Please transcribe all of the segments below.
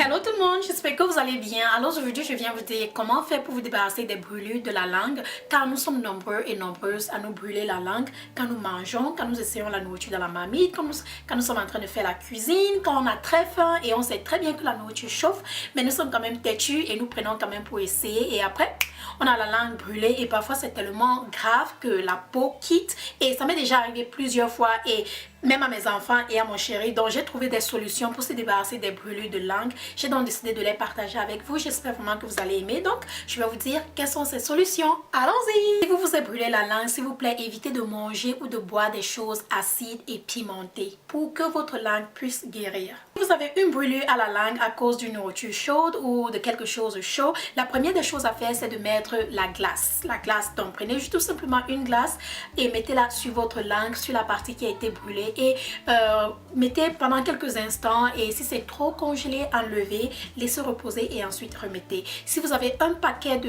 Hello tout le monde, j'espère que vous allez bien. Alors aujourd'hui je viens vous dire comment faire pour vous débarrasser des brûlures de la langue, car nous sommes nombreux et nombreuses à nous brûler la langue quand nous mangeons, quand nous essayons la nourriture dans la marmite, quand nous sommes en train de faire la cuisine, quand on a très faim et on sait très bien que la nourriture chauffe, mais nous sommes quand même têtus et nous prenons quand même pour essayer et après on a la langue brûlée et parfois c'est tellement grave que la peau quitte et ça m'est déjà arrivé plusieurs fois et même à mes enfants et à mon chéri. Donc j'ai trouvé des solutions pour se débarrasser des brûlures de langue. J'ai donc décidé de les partager avec vous. J'espère vraiment que vous allez aimer. Donc je vais vous dire quelles sont ces solutions. Allons-y! Si vous vous êtes brûlé la langue, s'il vous plaît, évitez de manger ou de boire des choses acides et pimentées pour que votre langue puisse guérir. Si vous avez une brûlure à la langue à cause d'une nourriture chaude ou de quelque chose de chaud, la première des choses à faire c'est de mettre la glace. La glace, donc prenez juste tout simplement une glace et mettez-la sur votre langue, sur la partie qui a été brûlée et mettez pendant quelques instants et si c'est trop congelé, enlevez, laissez reposer et ensuite remettez. Si vous avez un paquet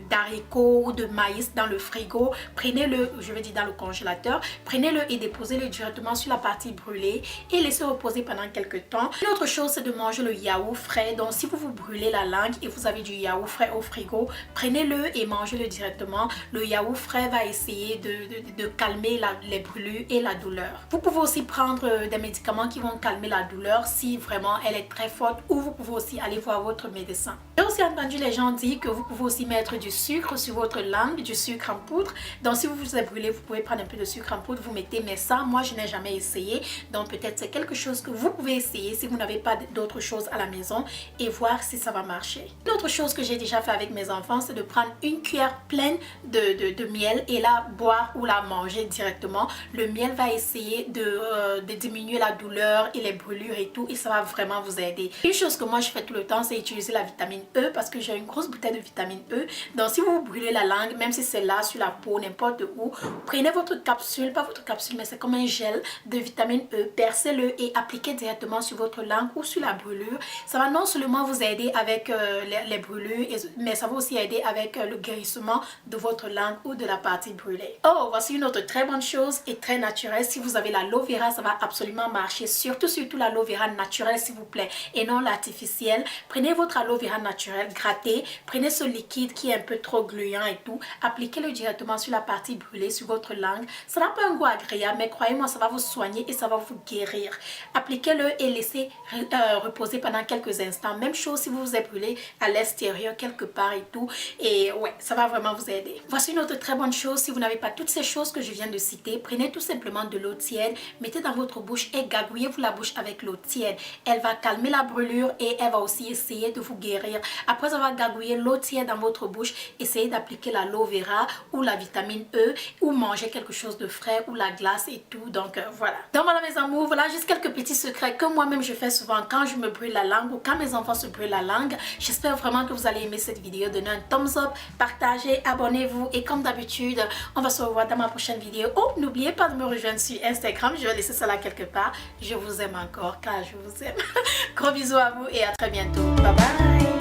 d'haricots ou de maïs dans le frigo, prenez-le, je vais dire dans le congélateur, prenez-le et déposez-le directement sur la partie brûlée et laissez reposer pendant quelques temps. Une autre chose c'est de manger le yaourt frais. Donc si vous vous brûlez la langue et vous avez du yaourt frais au frigo, prenez-le et mangez-le directement. Le yaourt frais va essayer de calmer les brûlures et la douleur. Vous pouvez aussi prendre des médicaments qui vont calmer la douleur si vraiment elle est très forte ou vous pouvez aussi aller voir votre médecin. J'ai aussi entendu les gens dire que vous pouvez aussi mettre du sucre sur votre langue, du sucre en poudre. Donc si vous vous êtes brûlé, vous pouvez prendre un peu de sucre en poudre, vous mettez, mais ça moi je n'ai jamais essayé. Donc peut-être c'est quelque chose que vous pouvez essayer si vous n'avez pas d'autres choses à la maison et voir si ça va marcher. Une autre chose que j'ai déjà fait avec mes enfants, c'est de prendre une cuillère pleine de miel et la boire ou la manger directement. Le miel va essayer de diminuer la douleur et les brûlures et tout et ça va vraiment vous aider. Une chose que moi je fais tout le temps c'est utiliser la vitamine E parce que j'ai une grosse bouteille de vitamine E. Donc si vous vous brûlez la langue, même si c'est là sur la peau, n'importe où, prenez votre capsule, pas votre capsule mais c'est comme un gel de vitamine E, percez-le et appliquez directement sur votre langue ou sur la brûlure. Ça va non seulement vous aider avec les brûlures mais ça va aussi aider avec le guérissement de votre langue ou de la partie brûlée. Oh, voici une autre très bonne chose et très naturelle. Si vous avez l'aloe vera, ça va absolument marcher, surtout l'aloe vera naturelle s'il vous plaît et non l'artificiel. Prenez votre aloe vera naturel, grattez, prenez ce liquide qui est un peu trop gluant et tout, appliquez-le directement sur la partie brûlée, sur votre langue. Ça n'a pas un goût agréable mais croyez-moi ça va vous soigner et ça va vous guérir. Appliquez-le et laissez reposer pendant quelques instants. Même chose si vous vous êtes brûlé à l'extérieur quelque part et tout et ouais, ça va vraiment vous aider. Voici une autre très bonne chose, si vous n'avez pas toutes ces choses que je viens de citer, prenez tout simplement de l'eau tiède, mettez dans votre bouche et gargouillez-vous la bouche avec l'eau tiède. Elle va calmer la brûlure et elle va aussi essayer de vous guérir. Après avoir gargouillé l'eau tiède dans votre bouche, essayez d'appliquer l'aloe vera ou la vitamine E ou manger quelque chose de frais ou la glace et tout. Donc voilà. Donc voilà mes amours, voilà juste quelques petits secrets que moi-même je fais souvent quand je me brûle la langue ou quand mes enfants se brûlent la langue. J'espère vraiment que vous allez aimer cette vidéo. Donnez un thumbs up, partagez, abonnez-vous et comme d'habitude, on va se revoir dans ma prochaine vidéo. Oh, n'oubliez pas de me rejoindre sur Instagram, je vais laisser ça là quelque part. Je vous aime encore car je vous aime. Gros bisous à vous et à très bientôt. Bye bye.